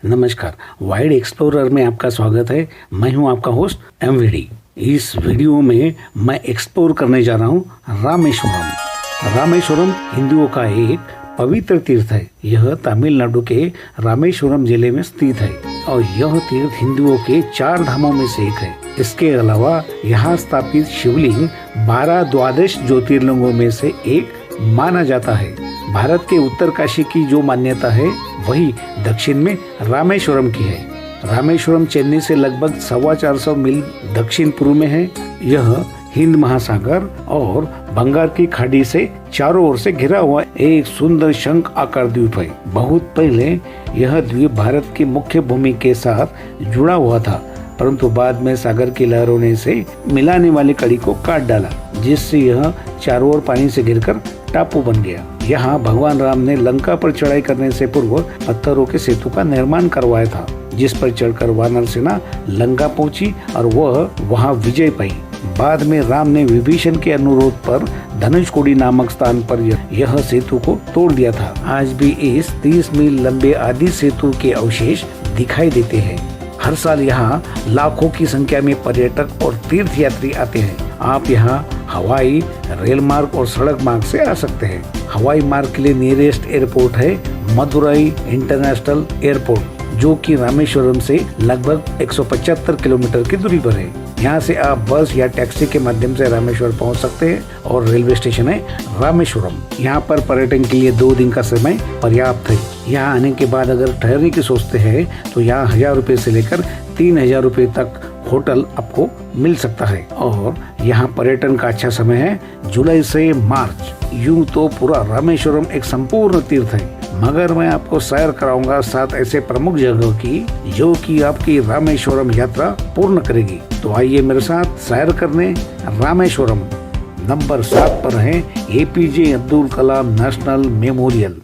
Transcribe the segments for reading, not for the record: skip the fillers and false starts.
नमस्कार, wide explorer में आपका स्वागत है। मैं हूं आपका होस्ट एमवीडी। इस वीडियो में मैं एक्सप्लोर करने जा रहा हूं रामेश्वरम। रामेश्वरम हिंदुओं का एक पवित्र तीर्थ है। यह तमिलनाडु के रामेश्वरम जिले में स्थित है और यह तीर्थ हिंदुओं के 4 धामों में से एक है। इसके अलावा यहाँ स्थापित शिवलिंग 12 द्वादश ज्योतिर्लिंगों में से एक माना जाता है। भारत के उत्तरकाशी की जो मान्यता है वही दक्षिण में रामेश्वरम की है। रामेश्वरम चेन्नई से लगभग 450 मील दक्षिण पूर्व में है। यह हिंद महासागर और बंगाल की खाड़ी से चारों ओर से घिरा हुआ एक सुंदर शंख आकार द्वीप है। बहुत पहले यह द्वीप भारत की मुख्य भूमि के साथ जुड़ा हुआ था, परंतु बाद में सागर की लहरों ने इसे मिलाने वाली कड़ी को काट डाला, जिससे यह चारों ओर पानी से घिरकर टापू बन गया। यहाँ भगवान राम ने लंका पर चढ़ाई करने से पूर्व पत्थरों के सेतु का निर्माण करवाया था, जिस पर चढ़कर वानर सेना लंका पहुंची और वह वहां विजय पाई। बाद में राम ने विभीषण के अनुरोध पर धनुषकोडी नामक स्थान पर यह सेतु को तोड़ दिया था। आज भी इस 30 मील लंबे आदि सेतु के अवशेष दिखाई देते हैं। हर साल यहाँ लाखों की संख्या में पर्यटक और तीर्थ यात्री आते हैं। आप यहाँ हवाई, रेल मार्ग और सड़क मार्ग से आ सकते हैं। हवाई मार्ग के लिए नियरेस्ट एयरपोर्ट है मदुरई इंटरनेशनल एयरपोर्ट, जो कि रामेश्वरम से लगभग 175 किलोमीटर की दूरी पर है। यहाँ से आप बस या टैक्सी के माध्यम से रामेश्वर पहुँच सकते हैं और रेलवे स्टेशन है रामेश्वरम। यहाँ पर पर्यटन के लिए 2 दिन का समय पर्याप्त है। यहाँ आने के बाद अगर ठहरने की सोचते हैं तो यहाँ 1000 रुपए से लेकर 3000 रुपए तक होटल आपको मिल सकता है। और यहाँ पर्यटन का अच्छा समय है जुलाई से मार्च। यूं तो पूरा रामेश्वरम एक संपूर्ण तीर्थ है, मगर मैं आपको सैर कराऊंगा 7 ऐसे प्रमुख जगहों की जो कि आपकी रामेश्वरम यात्रा पूर्ण करेगी। तो आइए मेरे साथ सैर करने रामेश्वरम। नंबर 7 पर है APJ Abdul Kalam national memorial.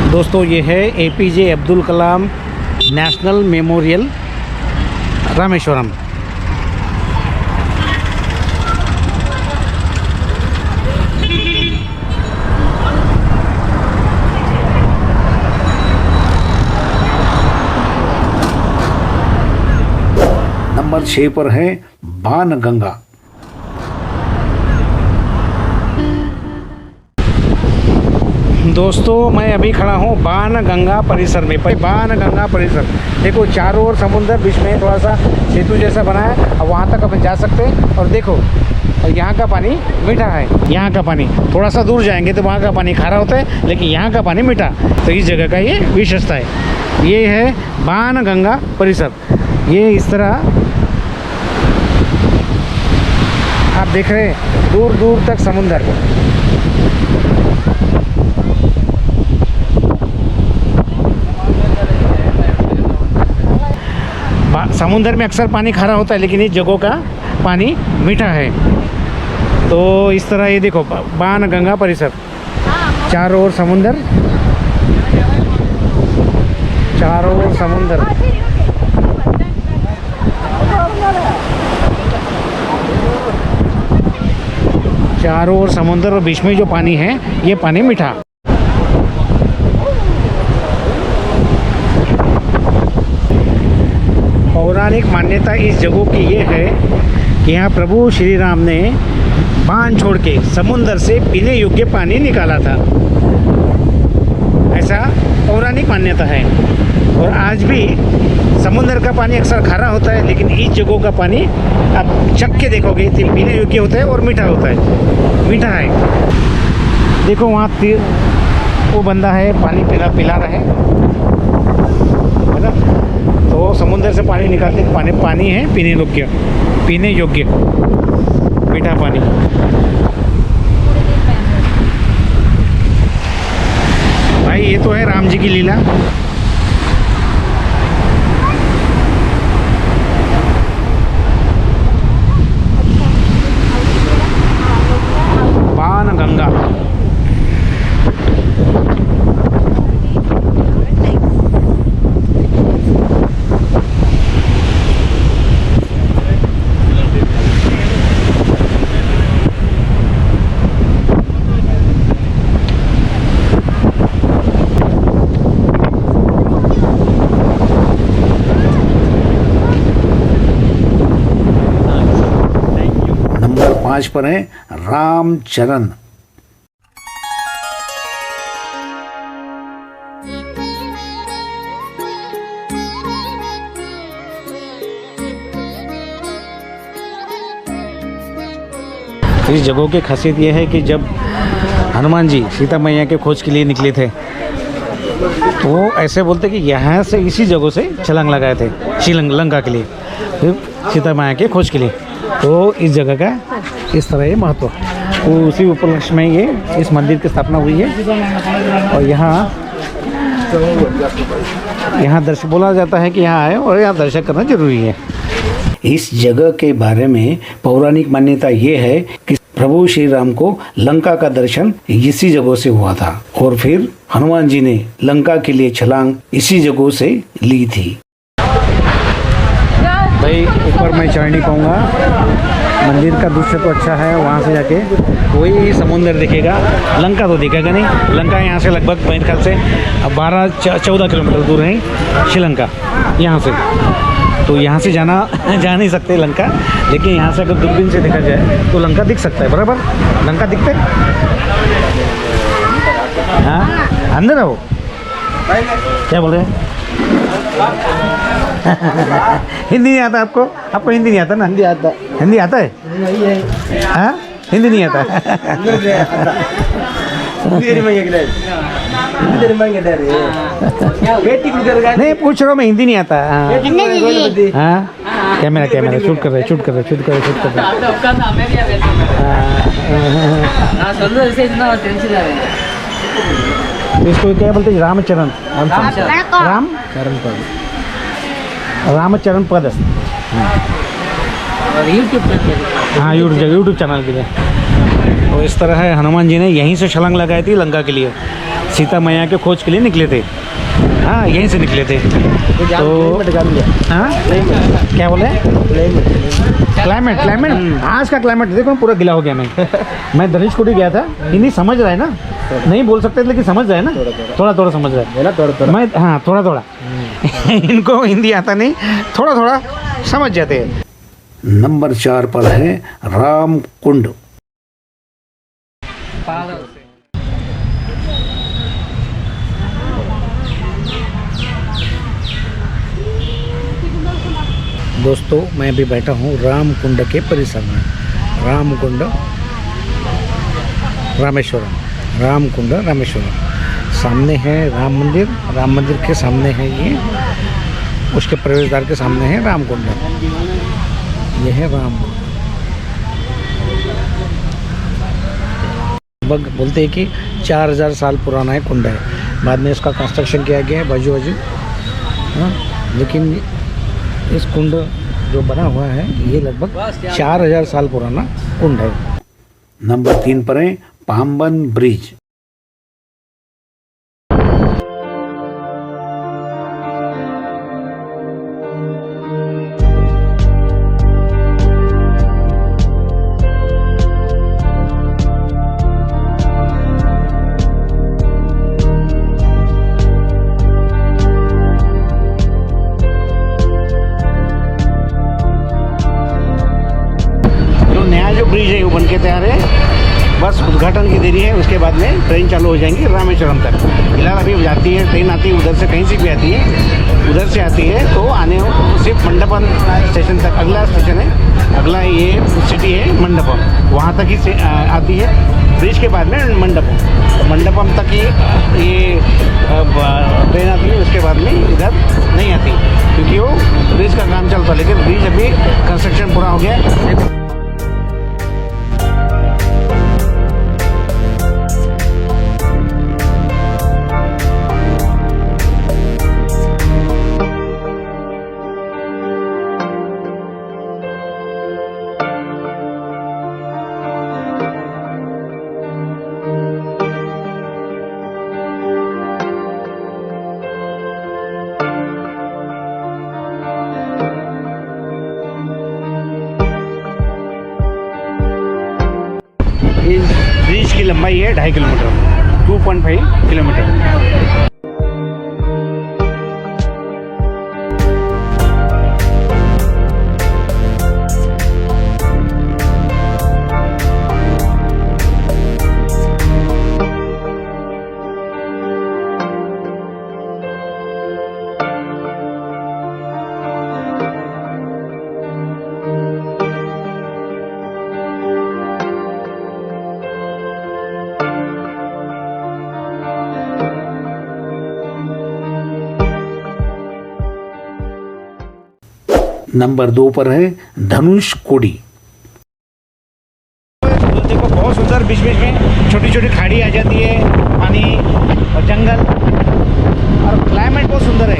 दोस्तों, ये है APJ Abdul Kalam national memorial Rameswaram. Number 6 पर है बाणगंगा। दोस्तों, मैं अभी खड़ा हूँ बाणगंगा परिसर में। बाणगंगा परिसर देखो, चारों ओर समुद्र, बीच में थोड़ा सा सेतु जैसा बना है और वहाँ तक अपन जा सकते हैं। और देखो, और यहाँ का पानी मीठा है। यहाँ का पानी थोड़ा सा दूर जाएंगे तो वहाँ का पानी खारा होता है, लेकिन यहाँ का पानी मीठा। तो इस जगह का ये विशेषता है। ये है बाणगंगा परिसर। ये इस तरह आप देख रहे हैं, दूर दूर तक समुद्र। समुद्र में अक्सर पानी खारा होता है, लेकिन इस जगह का पानी मीठा है। तो इस तरह ये देखो, बाणगंगा परिसर, चारों ओर समुद्र, चारों ओर समुद्र। चारों ओर समुद्र और बीच में जो पानी है ये पानी मीठा। पौराणिक मान्यता इस जगह की ये है कि यहाँ प्रभु श्री राम ने बाण छोड़ के समुद्र से पीने योग्य पानी निकाला था। ऐसा पौराणिक मान्यता है। और आज भी समुद्र का पानी अक्सर खारा होता है, लेकिन इस जगह का पानी आप चख के देखोगे तो पीने योग्य होता है और मीठा होता है। मीठा है। देखो वहाँ वो बंदा है, पानी पिला रहा है ना। तो समुद्र से पानी निकालते पानी है पीने योग्य मीठा पानी। भाई ये तो है राम जी की लीला। 5 पर है रामचरण। इस जगह की खासियत यह है कि जब हनुमान जी सीता मैया के खोज के लिए निकले थे तो ऐसे बोलते कि यहाँ से इसी जगह से छलांग लगाए थे श्रीलंका के लिए, फिर सीता मैया के खोज के लिए। तो इस जगह का इस तरह ये महत्व, तो उसी उपलक्ष्य में ये इस मंदिर की स्थापना हुई है। और यहाँ दर्शन बोला जाता है कि यहाँ आए और यहाँ दर्शन करना जरूरी है। इस जगह के बारे में पौराणिक मान्यता ये है कि प्रभु श्री राम को लंका का दर्शन इसी जगह से हुआ था और फिर हनुमान जी ने लंका के लिए छलांग इसी जगह से ली थी। भाई ऊपर मैं चढ़ नहीं पाऊंगा, मंदिर का दृश्य तो अच्छा है, वहाँ से जाके वही समुद्र दिखेगा, लंका तो दिखेगा नहीं। लंका यहाँ से लगभग मेरे ख्याल से 12-14 किलोमीटर दूर है श्रीलंका यहाँ से। तो यहाँ से जा नहीं सकते लंका, लेकिन यहाँ से अगर दूरबीन से देखा जाए तो लंका दिख सकता है, बराबर लंका दिखते। हाँ अंदर है वो, क्या बोल रहे हैं? हिंदी नहीं आता आपको? आपको हिंदी नहीं आता ना? हिंदी आता। हिंदी आता है? हाँ हिंदी नहीं आता। नहीं पूछ रहा हूँ मैं, हिंदी नहीं आता। हाँ कैमरा शूट कर रहे। इसको क्या बोलते हैं? रामचरण पद। हाँ यूट्यूब चैनल के लिए। तो इस तरह है, हनुमान जी ने यहीं से छलांग लगाई थी लंका के लिए, सीता मैया के खोज के लिए निकले थे। हाँ यहीं से निकले थे। तो हाँ क्या बोले? क्लाइमेट आज का क्लाइमेट देखो, पूरा गिला हो गया। मैं धनुषकोडी गया था। हिंदी समझ रहा है ना? नहीं बोल सकते लेकिन समझ रहा है ना? थोड़ा समझ रहा है ना? मैं हाँ थोड़ा इनको हिंदी आता नहीं, थोड़ा समझ जाते हैं। नंबर 4 पर है राम कुंड। दोस्तों मैं अभी बैठा हूँ राम कुंड के परिसर में। राम कुंड रामेश्वरम सामने है राम मंदिर के सामने है ये, उसके प्रवेश द्वार के सामने है राम कुंड। ये है राम, बोलते हैं कि 4000 साल पुराना है कुंड है। बाद में इसका कंस्ट्रक्शन किया गया है बाजू। हाँ लेकिन इस कुंड जो बना हुआ है ये लगभग 4000 साल पुराना कुंड है। नंबर 3 पर है पाम्बन ब्रिज। ब्रिज है वो बन के तैयार है, बस उद्घाटन की देरी है। उसके बाद में ट्रेन चालू हो जाएंगी रामेश्वरम तक। फिलहाल अभी जाती है ट्रेन, आती है उधर से, कहीं से भी आती है, उधर से आती है तो आने सिर्फ मंडपम स्टेशन तक। अगला स्टेशन है, अगला ये सिटी है मंडपम, वहाँ तक ही आती है। ब्रिज के बाद में मंडपम तक ही ये ट्रेन आती है। उसके बाद में इधर नहीं आती क्योंकि वो ब्रिज का काम चलता है, लेकिन ब्रिज अभी कंस्ट्रक्शन पूरा हो गया। इस ब्रिज की लंबाई है 2.5 किलोमीटर, 2.5 किलोमीटर। नंबर 2 पर है धनुषकोडी। देखो बहुत सुंदर, बीच बीच में छोटी छोटी खाड़ी आ जाती है, पानी और जंगल, और क्लाइमेट बहुत सुंदर है।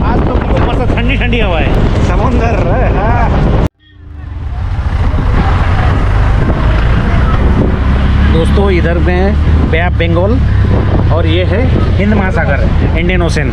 आज तो बिल्कुल मस्त ठंडी ठंडी हवा है, समुंदर। हाँ दोस्तों, इधर में बे ऑफ बंगाल और ये है हिंद महासागर, इंडियन ओशन।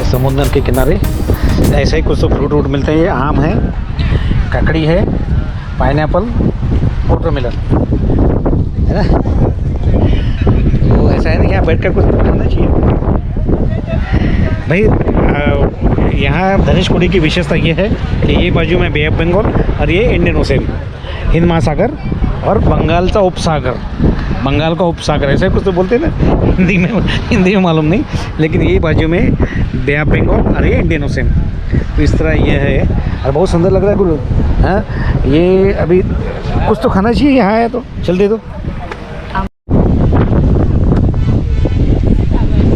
समुद्र के किनारे ऐसे ही कुछ तो फ्रूट वूट मिलते हैं। ये आम है, ककड़ी है, पाइनएप्पल, वाटरमेलन है ना। तो ऐसा है ना, यहाँ बैठ कर कुछ तो खाना चाहिए भाई। यहाँ धनुषकोडी की विशेषता ये है कि ये बाजू में बे ऑफ बंगाल और ये इंडियन ओशन, हिंद महासागर और बंगाल का उपसागर, बंगाल का उपसागर ऐसे कुछ तो बोलते हैं ना हिंदी में मालूम नहीं, लेकिन ये बाजू में बे ऑफ बंगाल और ये इंडियन ओशन। तो इस तरह ये है और बहुत सुंदर लग रहा है गुरु। हाँ, ये अभी कुछ तो खाना चाहिए, यहाँ है तो चल दे दो।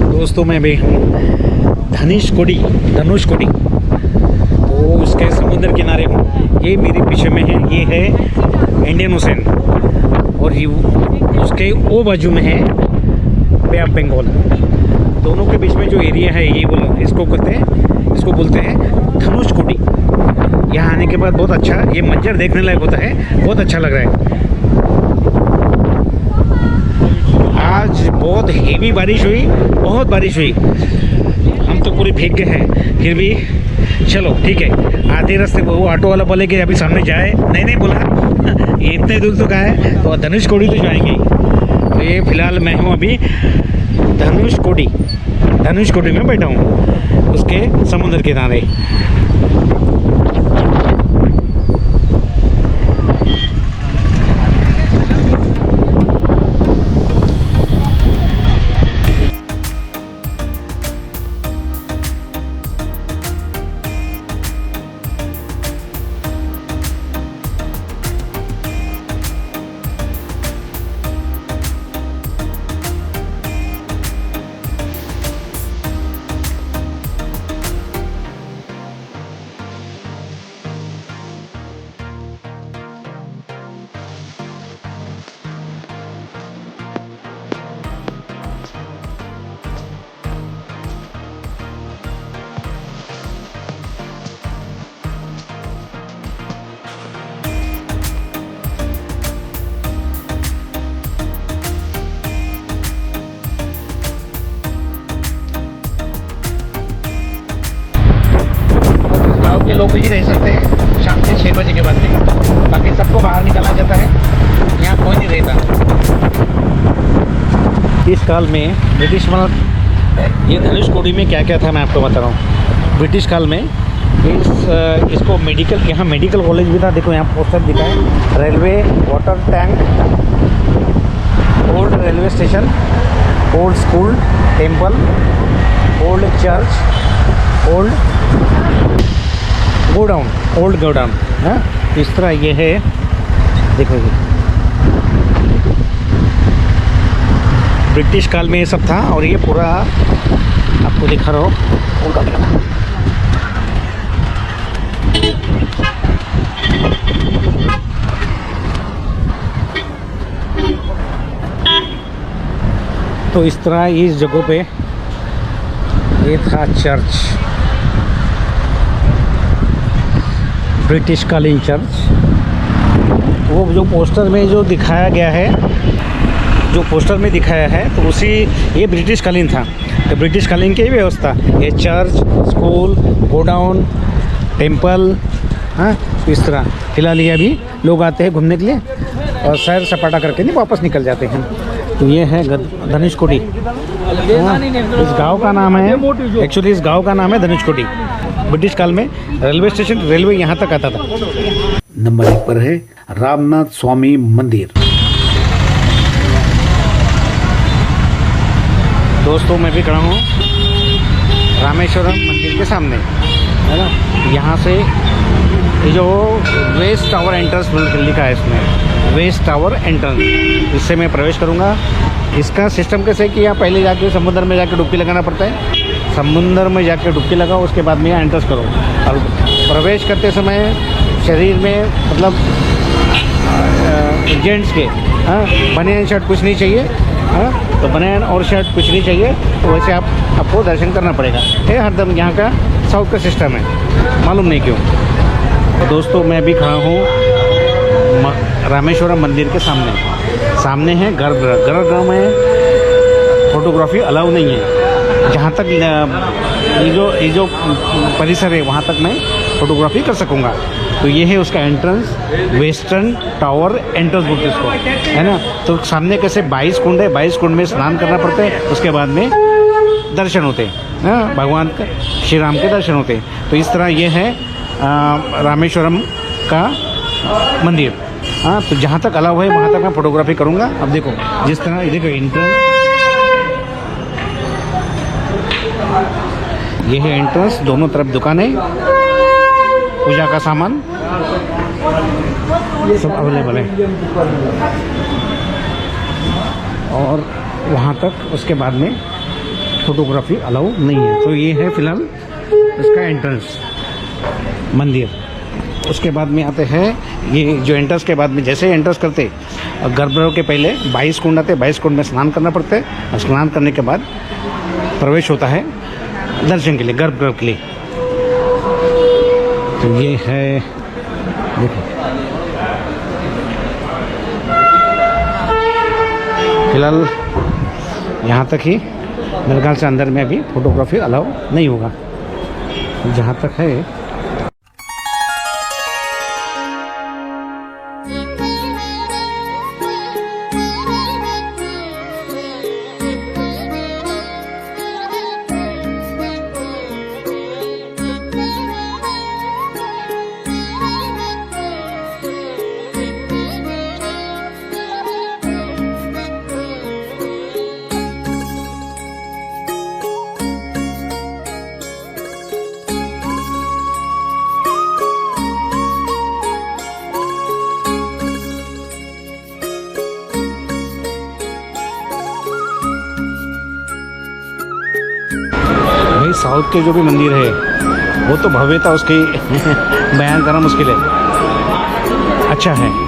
दोस्तों मैं भी धनुषकोडी तो उसके समुद्र किनारे हूँ। ये मेरे पीछे में है, ये है इंडियन ओशन, और ये उसके वो बाजू में है बे ऑफ बंगाल। दोनों के बीच में जो एरिया है ये बोलो, इसको बोलते हैं धनुषकोडी। यहाँ आने के बाद बहुत अच्छा ये मंजर देखने लायक होता है, बहुत अच्छा लग रहा है। आज बहुत हेवी बारिश हुई, बहुत बारिश हुई, हम तो पूरे भीग गए हैं। फिर भी चलो ठीक है, आधे रास्ते वो ऑटो वाला बोले कि अभी सामने जाए, नहीं बोला ये इतने दूर तो कहा है, तो धनुषकोडी तो जाएंगे। तो ये फिलहाल मैं हूँ अभी धनुषकोडी में बैठा हूँ, उसके समुद्र किनारे। के लोग ही रह सकते हैं शाम के 6 बजे के बाद में, बाकी सबको बाहर निकाला जाता है, यहाँ कोई नहीं रहता। इस काल में ब्रिटिश ये धनुषकोडी में क्या क्या था मैं आपको बता रहा हूँ। ब्रिटिश काल में इसको मेडिकल, यहाँ मेडिकल कॉलेज भी था। देखो यहाँ पोस्टर दिखा है, railway, water tank, old railway station, old school, temple, old church, old godown. हाँ, इस तरह ये है, देखो ये ब्रिटिश काल में ये सब था। और ये पूरा आपको दिखा रहा हूँ उनका दिखा। तो इस तरह इस जगह पे ये था चर्च, ब्रिटिश कालीन चर्च। वो जो पोस्टर में जो दिखाया गया है, जो पोस्टर में दिखाया है, तो उसी ये ब्रिटिश कालीन था। तो ब्रिटिश कालीन की व्यवस्था, ये चर्च, स्कूल, गोडाउन, टेम्पल, हाँ, तो इस तरह। फिलहाल ये अभी लोग आते हैं घूमने के लिए और सैर सपाटा करके नहीं वापस निकल जाते हैं। तो ये है धनुषकोडी। इस गांव का नाम है, एक्चुअली इस गांव का नाम है धनुषकोडी। ब्रिटिश काल में रेलवे स्टेशन, रेलवे यहाँ तक आता था। नंबर 1 पर है रामनाथ स्वामी मंदिर। दोस्तों मैं भी खड़ा हूँ रामेश्वरम मंदिर के सामने, है ना। यहाँ से ये जो वेस्ट टावर एंट्रेंस लिखा है, इसमें वेस्ट टावर एंट्रेंस, इससे मैं प्रवेश करूँगा। इसका सिस्टम कैसे है कि यहाँ पहले जाके समुद्र में जाके डुबकी लगाना पड़ता है। समुद्र में जाके डुबकी लगाओ, उसके बाद में यहाँ एंट्रेंस करो। और प्रवेश करते समय शरीर में मतलब जेंट्स के, हाँ, बनियान शर्ट कुछ नहीं चाहिए, हाँ, तो बनियान और शर्ट कुछ नहीं चाहिए। तो वैसे आपको दर्शन करना पड़ेगा। ये हरदम यहाँ का साउथ का सिस्टम है, मालूम नहीं क्यों। तो दोस्तों मैं भी खड़ा हूँ रामेश्वरम मंदिर के सामने है गर्भगृह। गर्भगृह में फोटोग्राफी अलाउ नहीं है। जहाँ तक ये जो परिसर है वहाँ तक मैं फोटोग्राफी कर सकूँगा। तो ये है उसका एंट्रेंस, वेस्टर्न टावर एंट्रेंस बोलते हैं इसको, है ना। तो सामने कैसे 22 कुंड है, 22 कुंड में स्नान करना पड़ता है, उसके बाद में दर्शन होते हैं, हाँ, भगवान का, श्री राम के दर्शन होते हैं। तो इस तरह ये है रामेश्वरम का मंदिर, हाँ। तो जहाँ तक अलाउ है वहाँ तक मैं फोटोग्राफी करूँगा। अब देखो जिस तरह, ये देखो एंट्रेंस, ये है एंट्रेंस, दोनों तरफ दुकानें, पूजा का सामान सब अवेलेबल है। और वहाँ तक उसके बाद में फोटोग्राफी अलाउ नहीं है। तो ये है फिलहाल इसका एंट्रेंस मंदिर। उसके बाद में आते हैं, ये जो एंट्रेंस के बाद में जैसे एंट्रेंस करते, गर्भगृह के पहले 22 कुंड आते, 22 कुंड में स्नान करना पड़ता है। और स्नान करने के बाद प्रवेश होता है दर्शन के लिए, गर्भगृह के लिए। तो ये है, देखो फिलहाल यहाँ तक ही, मेरे ख्याल से अंदर में अभी फोटोग्राफी अलाउ नहीं होगा। जहाँ तक है साउथ के जो भी मंदिर है वो तो भव्यता उसकी बयान करना मुश्किल है, अच्छा है।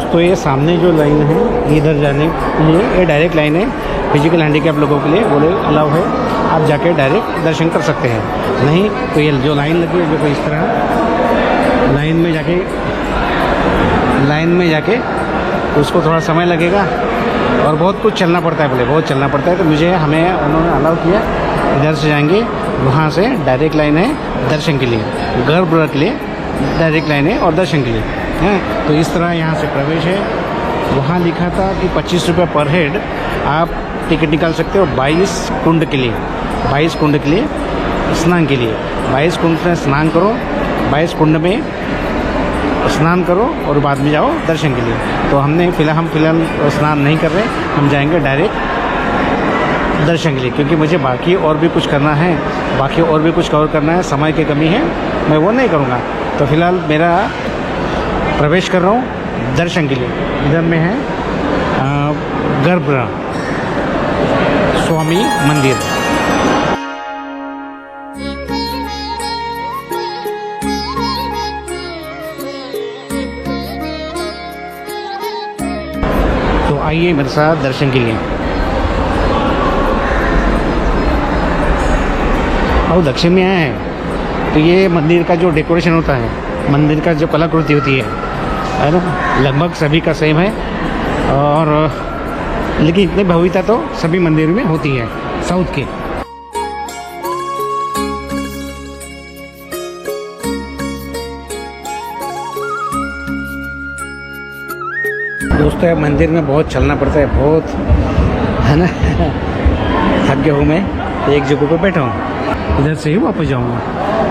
दोस्तों ये सामने जो लाइन है इधर जाने के लिए ये डायरेक्ट लाइन है, फिजिकल हैंडीकैप लोगों के लिए वो अलाउ है, आप जाके डायरेक्ट दर्शन कर सकते हैं। नहीं तो ये जो लाइन लगी है, जो इस तरह लाइन में जाके उसको थोड़ा समय लगेगा और बहुत कुछ चलना पड़ता है, बोले बहुत चलना पड़ता है। तो हमें उन्होंने अलाउ किया, इधर से जाएंगे, वहाँ से डायरेक्ट लाइन है दर्शन के लिए, गर्भगृह के लिए डायरेक्ट लाइन है और दर्शन के लिए हैं। तो इस तरह यहाँ से प्रवेश है। वहाँ लिखा था कि 25 रुपये पर हेड आप टिकट निकाल सकते हो 22 कुंड के लिए, 22 कुंड के लिए स्नान के लिए। 22 कुंड में स्नान करो, 22 कुंड में स्नान करो और बाद में जाओ दर्शन के लिए। तो हम फिलहाल स्नान नहीं कर रहे, हम जाएंगे डायरेक्ट दर्शन के लिए, क्योंकि मुझे बाकी और भी कुछ करना है, बाकी और भी कुछ कवर करना है, समय की कमी है, मैं वो नहीं करूँगा। तो फिलहाल मेरा प्रवेश कर रहा हूँ दर्शन के लिए। इधर में है गर्भगृह स्वामी मंदिर। तो आइए मेरे साथ दर्शन के लिए। और दक्षिण में आए हैं तो ये मंदिर का जो डेकोरेशन होता है, मंदिर का जो कलाकृति होती है ना, लगभग सभी का सेम है। और लेकिन इतनी भव्यता तो सभी मंदिरों में होती है साउथ के। दोस्तों मंदिर में बहुत चलना पड़ता है, बहुत है ना। थक गया हूँ मैं, एक जगह पे बैठा हूँ, इधर से ही वापस जाऊँगा,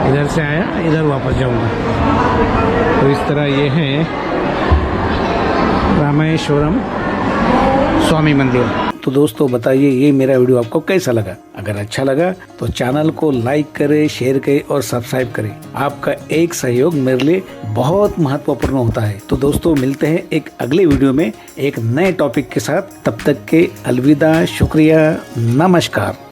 इधर से आया इधर वापस जाऊँगा। तो इस तरह ये है रामेश्वरम स्वामी मंदिर। तो दोस्तों बताइए ये मेरा वीडियो आपको कैसा लगा? अगर अच्छा लगा तो चैनल को लाइक करें, शेयर करें और सब्सक्राइब करें। आपका एक सहयोग मेरे लिए बहुत महत्वपूर्ण होता है। तो दोस्तों मिलते हैं एक अगले वीडियो में एक नए टॉपिक के साथ। तब तक के अलविदा, शुक्रिया, नमस्कार।